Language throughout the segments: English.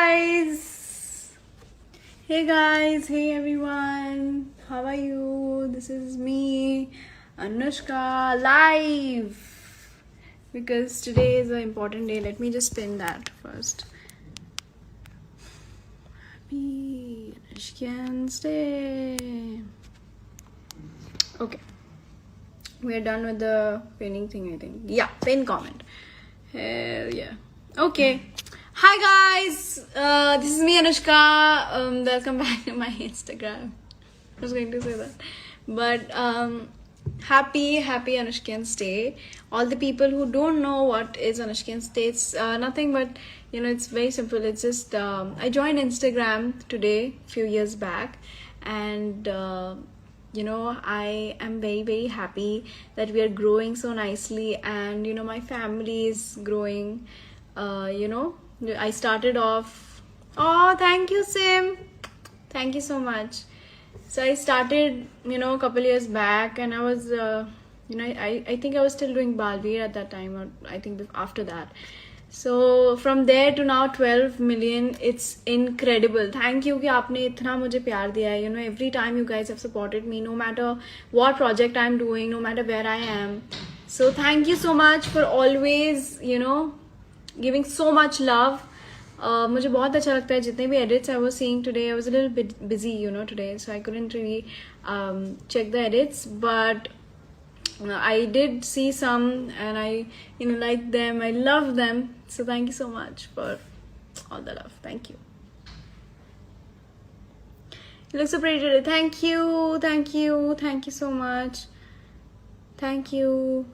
guys! Hey guys, hey everyone! How are you? This is me, Anushka, live! Because today is an important day. Let me just pin that first. Happy Anushkan's Day! Okay. We are done with the pinning thing, I think. Yeah, pin comment. Hell yeah. Okay. Hi guys. This is me, Anushka. Welcome back to my Instagram. I was going to say that, but happy Anushkan's Day. All the people who don't know what is Anushkan's Day, it's nothing but it's very simple. It's just I joined Instagram today, few years back, and I am very happy that we are growing so nicely, and my family is growing. I started off. Oh, thank you, Sim. Thank you so much. So I started, a couple years back, and I was, I think I was still doing Balveer at that time, or I think after that. So from there to now 12 million, it's incredible. Thank you कि आपने इतना मुझे प्यार दिया है. Every time you guys have supported me, no matter what project I'm doing, no matter where I am. So thank you so much for always, giving so much love. मुझे बहुत अच्छा लगता है जितने भी edits I was seeing today. I was a little bit busy, today, so I couldn't really check the edits, but I did see some, and I like them. I love them. So thank you so much for all the love. Thank you. You look so pretty today. Thank you so much. Thank you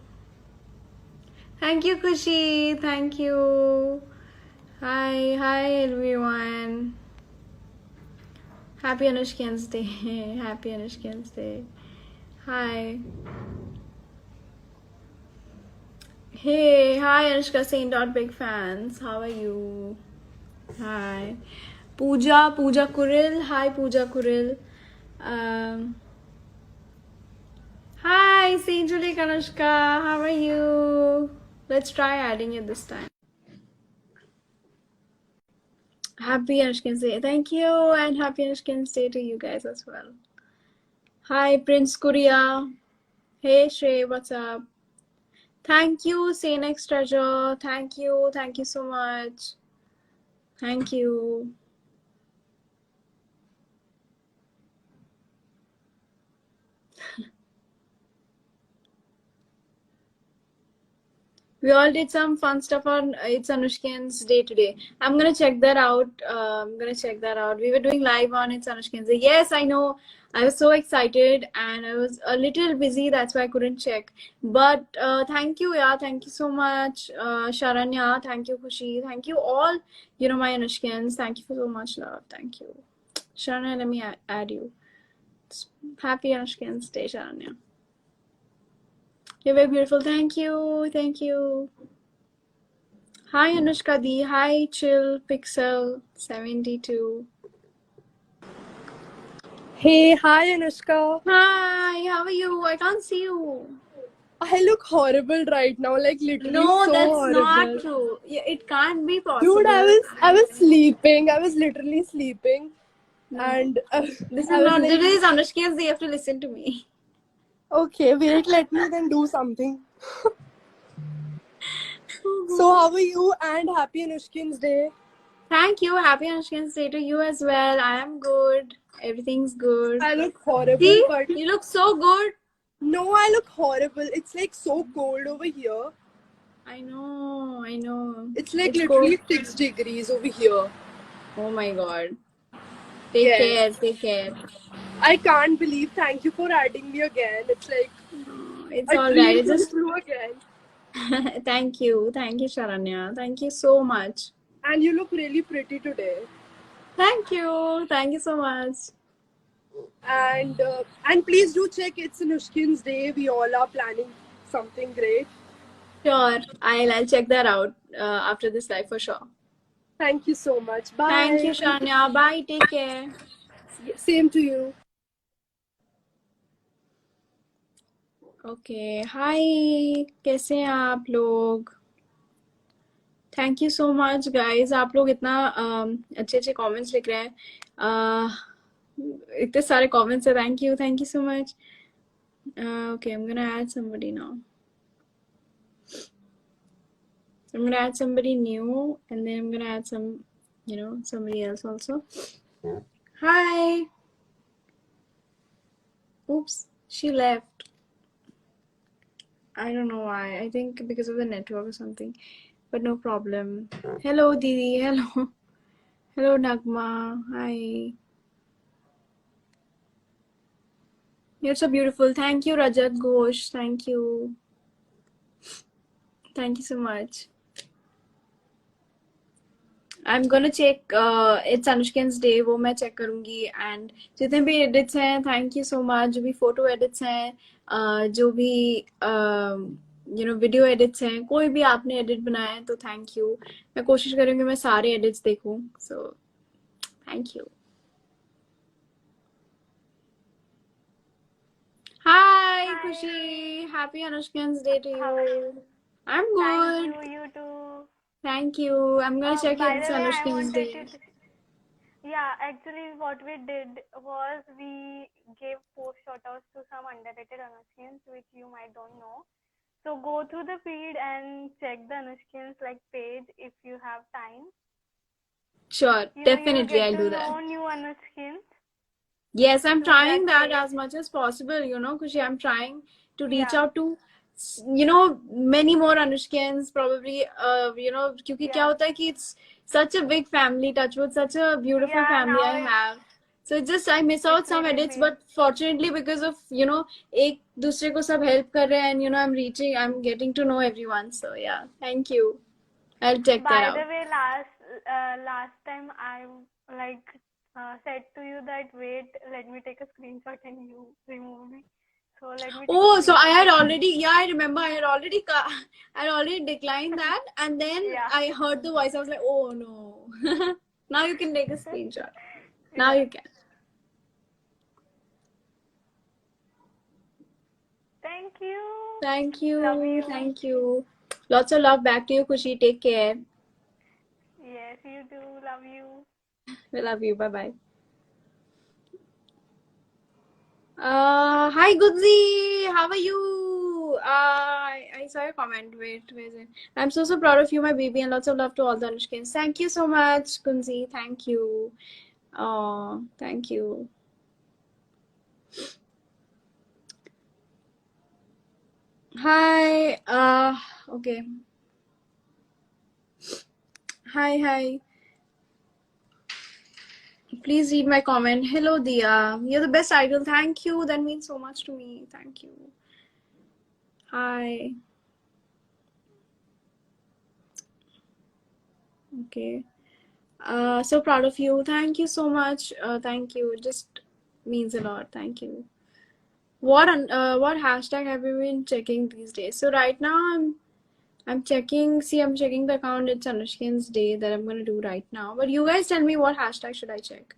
Kushi. Thank you. Hi everyone. Happy Anushkan's Day. Happy Anushkan's Day. Hi. Hey, hi Anushka Saint. Big fans. How are you? Hi. Pooja Kuril. Hi Pooja Kuril. Hi Saint Julie Anushka. How are you? Let's try adding you this time. Happy Anushkan's Day. Thank you, and happy Anushkan's Day to you guys as well. Hi Prince Korea. Hey Shrey, what's up? Thank you, Say Next Treasure. Thank you so much. Thank you. We all did some fun stuff on It's Anushkan's Day today. I'm gonna check that out. We were doing live on It's Anushkan's Day. Yes, I know. I was so excited, and I was a little busy. That's why I couldn't check. But thank you, yeah. Thank you so much, Sharanya. Thank you, Khushi. Thank you all. My Anushkans. Thank you for so much love. Thank you, Sharanya. Let me add you. Happy Anushkan's Day, Sharanya. You're very beautiful. Thank you. Hi Anushka Di. Hi Chill Pixel 72. Hey, hi Anushka. Hi, how are you? I can't see you. I look horrible right now, like literally No, so that's horrible. not true. Yeah, it can't be possible. Dude, I was sleeping. I was literally sleeping, and this is I was not. like, This is Anushka's. They have to listen to me. okay, wait, let me then do something. So how are you? And happy Anushkin's Day. Thank you. Happy Anushkan's Day to you as well. I am good. Everything's good. I look horrible, See? but You look so good. no, I look horrible. It's like so cold over here. I know. It's like It's literally cold. 6 degrees over here. Oh my god. Take care. I can't believe. Thank you for adding me again. It's like It's a all dream right. It's come just true again. thank you, Sharanya. Thank you so much. And you look really pretty today. Thank you so much. And please do check It's Anushkin's Day. We all are planning something great. Sure, I'll check that out after this live for sure. Thank you so much. Bye. Thank you, Sharanya. Bye. Take care. Same to you. Okay. Hi. कैसे हैं आप लोग? Thank you so much guys, आप लोग इतना अच्छे अच्छे comments लिख रहे हैं, इतने सारे कमेंट्स है, thank you so much. Okay, I'm gonna add somebody now. I'm gonna add somebody new, and then I'm gonna add somebody else also. Hi. Oops, she left. I don't know why. I think because of the network or something. But no problem. Hello, Didi. Hello. Hello, Nagma. Hi. You're so beautiful. Thank you, Rajat Ghosh. Thank you. Thank you so much. I'm gonna check. It's Anushkan's day. वो मैं check करूँगी. And जितने भी edits हैं, thank you so much. जो भी photo edits हैं, जो भी video edits हैं, कोई भी आपने edit बनाया है तो thank you. मैं कोशिश करूँगी मैं सारे edits देखूँ. So thank you. Hi, Kushi. Happy Anushkan's day to you. I'm good. Thank you, you too. Thank you. I'm gonna check By it's the way, I Anushkan's wanted day. to. Yeah, actually, what we did was we gave post shoutouts to some underrated Anushkins, which you might don't know. So go through the feed and check the Anushkins page if you have time. Sure, You'll definitely get I'll to do that. know new Anushkins. Yes, I'm through trying that page. as much as possible, Kushi. I'm trying to reach Yeah. out to, many more Anushkans, probably, क्योंकि क्या होता है कि it's such a big family, Touchwood, such a beautiful Yeah, family I now have. So it's just I miss out it's some really edits, big. but fortunately because of, एक दूसरे को सब help कर रहे हैं, and I'm getting to know everyone. So yeah, thank you. I'll check that By out. the way, last time I said to you that wait, let me take a screenshot and you remove me. So let me take Oh, a so I had screenshot. already, yeah, I remember I had already declined that, and then Yeah. I heard the voice. I was like, oh no. Now you can take a screenshot. Now Yeah. you can. Thank you. Thank Love you. you. Thank you. Lots of love back to you, Kushi. Take care. Yes, you too. Love you. We love you. Bye bye. Hi Gudzi, how are you? I saw your comment. Wait, where is it? I'm so proud of you, my baby, and lots of love to all the Anushkins. Thank you so much, Kunzi. Thank you. Oh, thank you. Hi. Okay. Hi. Please read my comment. Hello, Dia. You're the best idol. Thank you. That means so much to me. Thank you. Hi. Okay. So proud of you. Thank you so much. Thank you. It just means a lot. Thank you. What hashtag have you been checking these days? So right now I'm checking. See, I'm checking the account. It's Anushkin's day that I'm gonna do right now. But you guys tell me what hashtag should I check?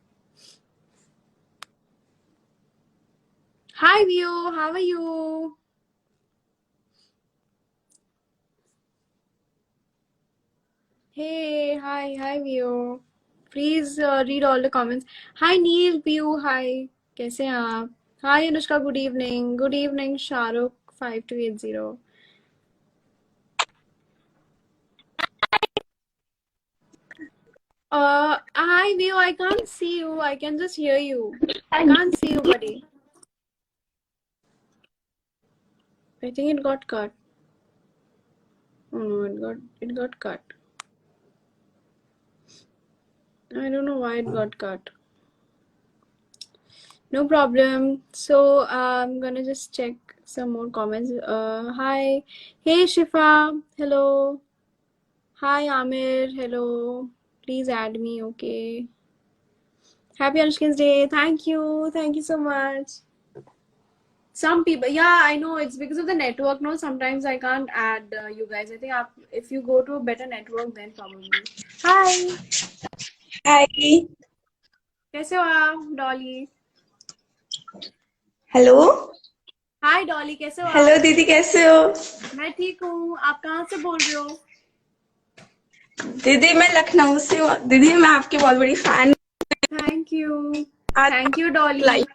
Hi Vio, how are you? Hey, hi Vio. Please read all the comments. Hi Neil, Pio, hi. कैसे हैं आप? Hi Anushka, good evening. Good evening, Shahrukh 5280. Hi Vio, I can't see you. I can just hear you. I can't see you, buddy. I think it got cut. Oh no, it got cut. I don't know why it got cut. No problem. So I'm gonna just check some more comments. Hi. Hey Shifa. Hello. Hi Amir. Hello. Please add me, okay? Happy Anushkin's Day. Thank you. Thank you so much. Some people, yeah, I know it's because of the network. No, sometimes I can't add you guys. I think if you go to a better network, then probably. Hi. हाय कैसे हो आप Dolly? Hello hi Dolly, कैसे हो hello आप? दीदी कैसे हो? मैं ठीक हूँ. आप कहाँ से बोल रहे हो? दीदी मैं लखनऊ से हूँ। दीदी मैं आपकी बहुत बड़ी फैन। Thank you. आज थैंक यू डॉली। लाइव।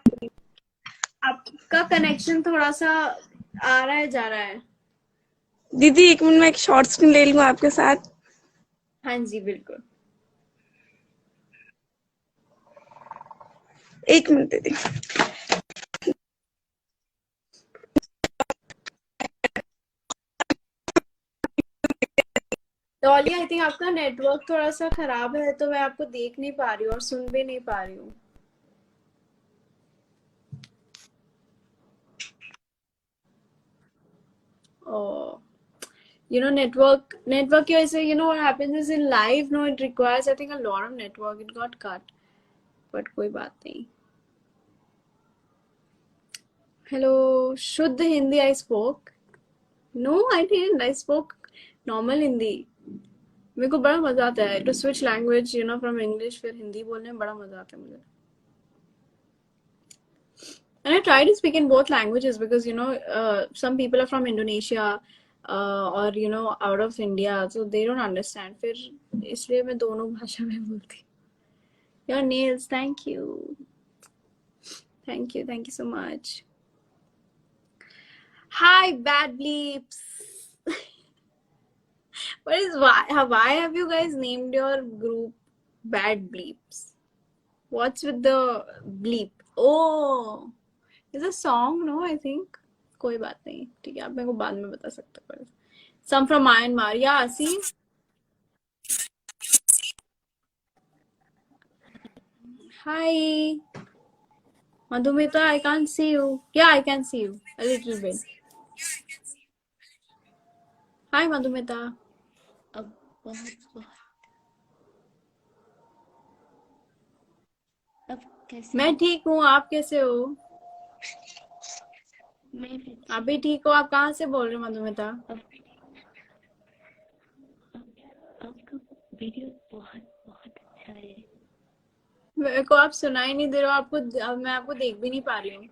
आपका कनेक्शन थोड़ा सा आ रहा है जा रहा है। दीदी 1 मिनट में एक शॉर्ट स्क्रीन ले लूँ आपके साथ। हाँ जी बिल्कुल। 1 मिनट दीदी। डॉली आई थिंक आपका नेटवर्क थोड़ा सा खराब है तो मैं आपको देख नहीं पा रही हूँ और सुन भी नहीं पा रही हूँ। Oh, network की वजह से what happens is in live, no, it requires I think a lot of network. It got cut, but कोई बात नहीं. Hello, शुद्ध Hindi I spoke. No, I didn't. I spoke normal Hindi. मेरे को बड़ा मजा आता है to switch language, from English फिर हिंदी बोलने में बड़ा मजा आता है मुझे. And I try to speak in both languages because some people are from Indonesia or out of India, so they don't understand. फिर इसलिए मैं दोनों भाषा में बोलती. Your nails, thank you so much. Hi, bad bleeps. Why have you guys named your group Bad Bleeps? What's with the bleep? Oh, it's a song, no? I think. कोई बात नहीं, ठीक है, आप मेरे को बाद में बता सकते हो. Some from Myanmar. Yeah, see? Hi. Madhumita, I can't see you. Yeah, I can see you. A little bit. Hi, Madhumita. अब बहुत अब कैसे मैं हो? ठीक हूँ, आप कैसे हो? मैं भी आप भी ठीक हो? आप कहाँ से बोल रहे हो मधुमिता? अब आपका वीडियो बहुत बहुत अच्छा है। मेरे को आप सुनाई नहीं दे रहे हो, मैं आपको देख भी नहीं पा रही हूँ.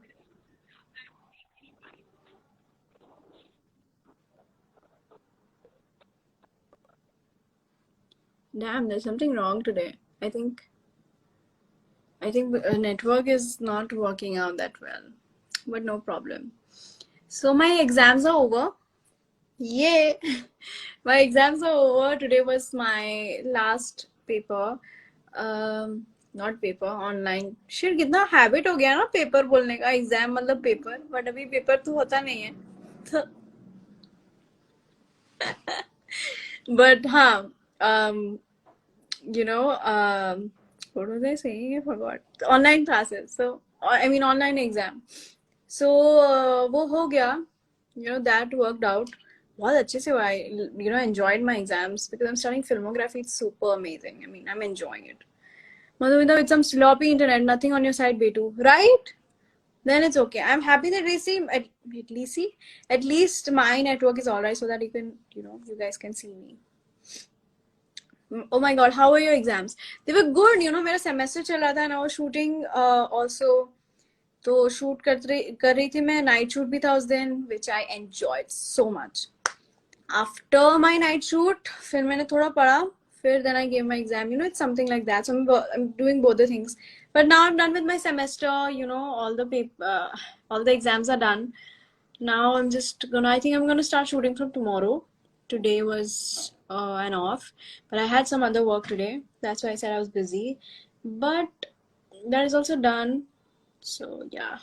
Damn, there's something wrong today. I think the network is not working out that well, but no problem. So my exams are over. Yay! My exams are over. Today was my last paper. Not paper, online. Shit, कितना habit हो गया ना paper बोलने का. Exam मतलब paper, but अभी paper तो होता नहीं है. तो but हाँ, what was I saying? I forgot. Online classes. So I mean online exam. So वो हो गया. That worked out. बहुत अच्छे से हुआ. I enjoyed my exams because I'm studying filmography. It's super amazing. I mean, I'm enjoying it. Madhumita, with some sloppy internet, nothing on your side, Betu. Right? Then it's okay. I'm happy that at least my network is alright so that you guys can see me. Oh my god, how were your exams? They were good. मेरा semester चल रहा था and I was shooting also. तो shoot कर रही थी मैं. Night shoot भी था उस दिन, which I enjoyed so much. After my night shoot, फिर मैंने थोड़ा पढ़ा. फिर then I gave my exam. It's something like that. So I'm doing both the things. But now I'm done with my semester. All the exams are done. Now I think I'm gonna start shooting from tomorrow. Today was an off, but I had some other work today. That's why I said I was busy. But that is also done. So yeah,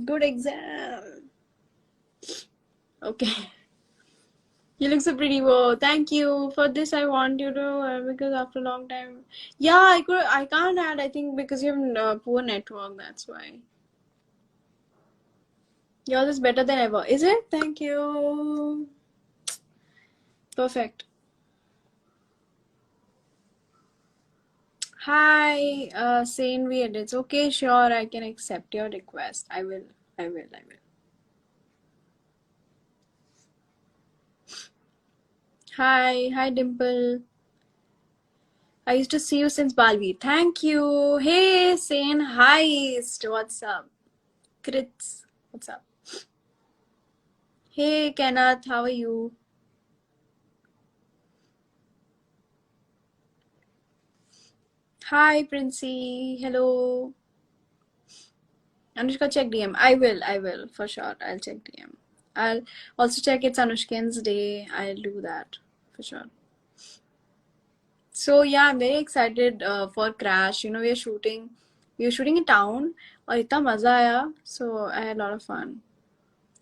good exam. Okay. You look so pretty. Whoa, thank you. For this, I want you to because after a long time, yeah, I can't add. I think because you have poor network. That's why. Yours is better than ever. Is it? Thank you. Perfect. Hi, Sane we edits. Okay, sure, I can accept your request. I will. Hi, Dimple. I used to see you since Balvi. Thank you. Hey, Sane. Hi, what's up? Krits, what's up? Hey, Kenneth, how are you? Hi, Princey. Hello. Anushka, check DM. I will, for sure. I'll check DM. I'll also check it's Anushkin's day. I'll do that for sure. So yeah, I'm very excited for Crash. You know, we are shooting in town. और इतना मजा आया. So I had a lot of fun.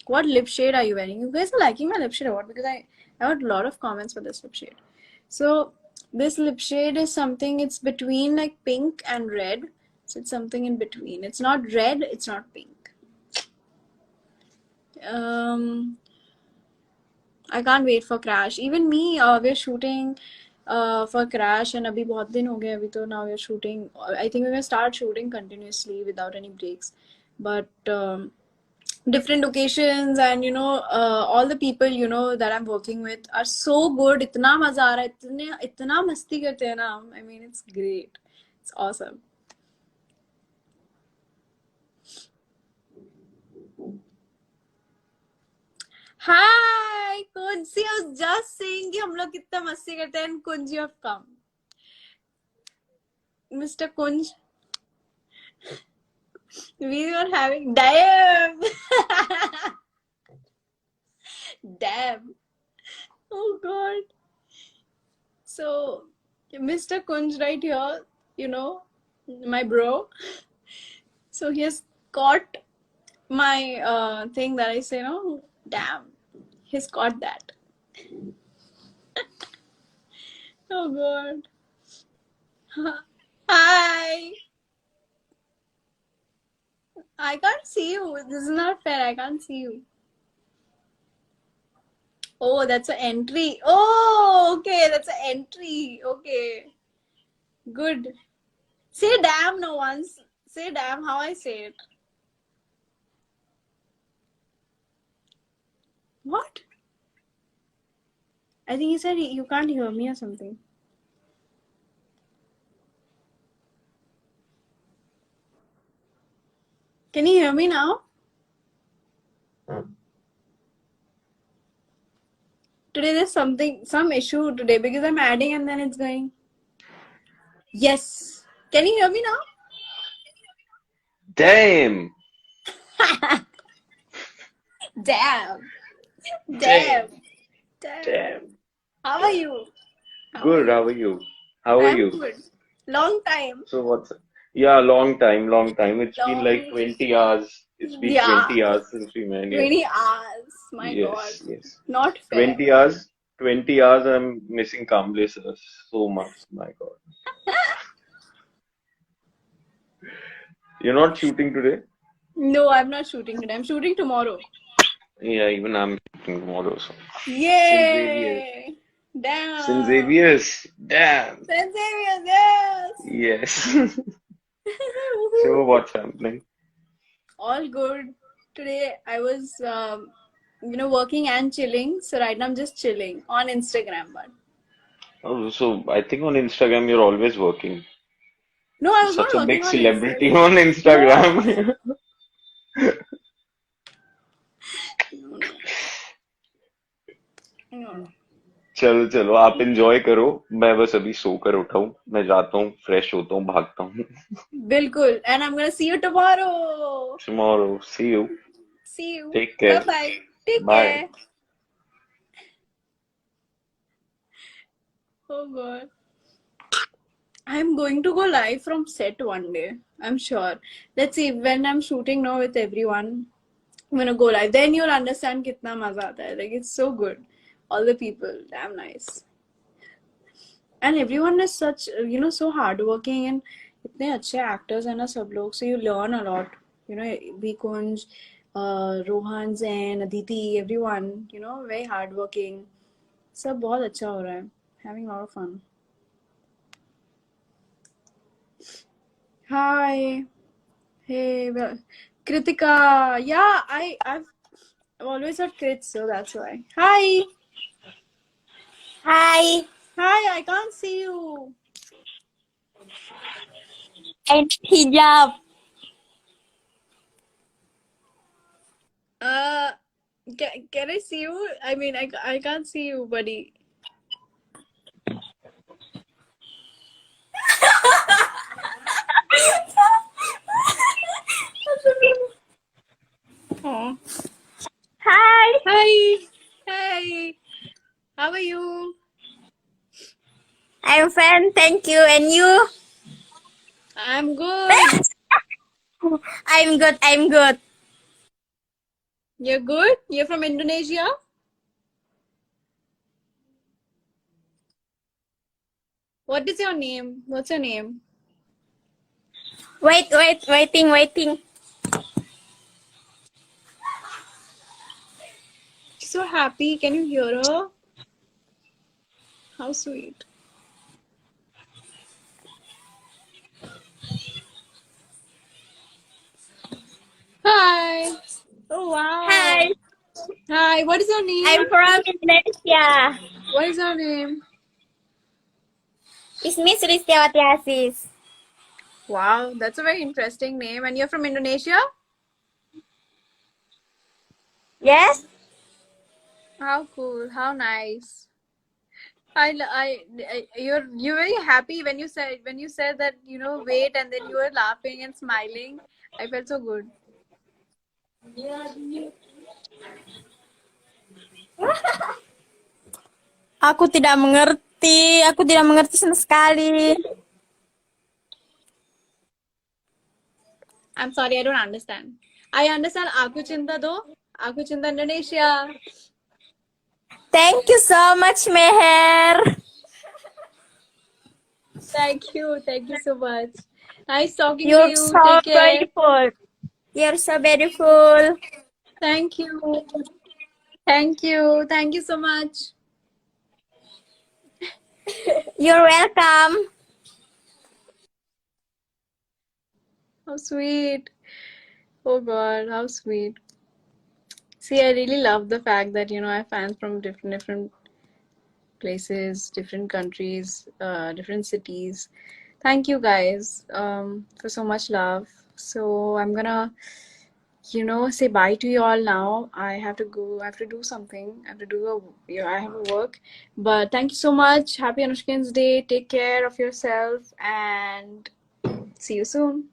What lip shade are you wearing? You guys are liking my lip shade a lot because I got a lot of comments for this lip shade. So this lip shade is something, it's between like pink and red. So it's something in between. It's not red, it's not pink. I can't wait for Crash. Even me, we're shooting for Crash and abhi bahut din ho gaye abhi to now we're shooting. I think we're gonna start shooting continuously without any breaks. But different locations and all the people that I'm working with are so good. इतना मजा आ रहा है, इतना मस्ती करते हैं ना. I mean, it's great. It's awesome. Hi, Kunzi. I was just saying कि हम लोग कितना मस्ती करते हैं and Kunji have come. Mr. Kunj, we were having damn. Damn. Oh God. So, Mr. Kunj right here, my bro. So he has caught my thing that I say, no, damn, he's caught that. Oh God. Hi. I can't see you. This is not fair. I can't see you. Oh, that's an entry. Oh, okay. That's an entry. Okay. Good. Say damn no once. Say damn how I say it. What? I think he said you can't hear me or something. Can you hear me now? Today there's some issue today because I'm adding and then it's going. Yes. Can you hear me now? Damn. Damn. Damn. Damn. Damn. Damn. How are you? Good. How are you? How are I'm you? good. Long time. So what's yeah, long time, long time. It's been like Long. 20 hours. It's been Yeah. 20 hours since we met. Yes. 20 hours. My God. Yes, yes. Not fair. 20 hours. 20 hours I'm missing Kamble sir so much. My God. You're not shooting today? No, I'm not shooting today. I'm shooting tomorrow. Yeah, even I'm shooting tomorrow. So. Yay! Damn. St. Xavier's. Damn. St. Xavier's, yes. Yes. So what's happening? All good. Today I was, working and chilling. So right now I'm just chilling on Instagram. But Oh, so I think on Instagram you're always working. no, I was not Such a working big on celebrity Instagram. on Instagram. No. चलो चलो आप enjoy करो मैं बस अभी सोकर उठा हूँ मैं जाता हूँ फ्रेश होता हूँ भागता हूँ Bilkul. And I'm gonna see you tomorrow. tomorrow see you See you. take care Bye bye. Take bye care. Oh God. I'm going to go live from set one day. I'm sure. Let's see when I'm shooting now with everyone. I'm gonna go live. Then you'll understand kitna maza aata hai. Like it's so good. All the people, damn nice. And everyone is such, so hardworking and इतने अच्छे actors हैं ना सब लोग. So you learn a lot. Bikunj, Rohan, Zain, Aditi, everyone, very hardworking. सब बहुत अच्छा हो रहा है. Having a lot of fun. Hi. Hey, Kritika. Yeah, I've always heard Krit, so that's why. Hi. Hi. Hi, I can't see you. And hijab. Uh, can I see you? I mean, I can't see you, buddy. Thank you. And you? I'm good. I'm good. I'm good. You're good? You're from Indonesia? What is your name? What's your name? Waiting. She's so happy. Can you hear her? How sweet. Hi. Oh, Hi, wow. Hi. What is your name? I'm from Indonesia. What is your name? It's Miss Ristiawati Asis. Wow, that's a very interesting name. And you're from Indonesia? Yes? How cool. How nice. You're very happy when you said that, wait, and then you were laughing and smiling. I felt so good. Aku tidak mengerti. Aku tidak mengerti sama sekali. I'm sorry, I don't understand. I understand Aku Cinta though. Aku Cinta Indonesia. Thank you so much, Meher. Thank you. Thank you so much. Nice talking to You're you. so Take care. beautiful. You're so beautiful. Thank you. Thank you. Thank you so much. You're welcome. How sweet. Oh God, how sweet. See, I really love the fact that, I have fans from different places, different countries, different cities. Thank you guys for so much love. So I'm gonna, say bye to you all now. I have to go. I have to do something. I have to do I have a work. But thank you so much. Happy Anushkin's Day. Take care of yourself and see you soon.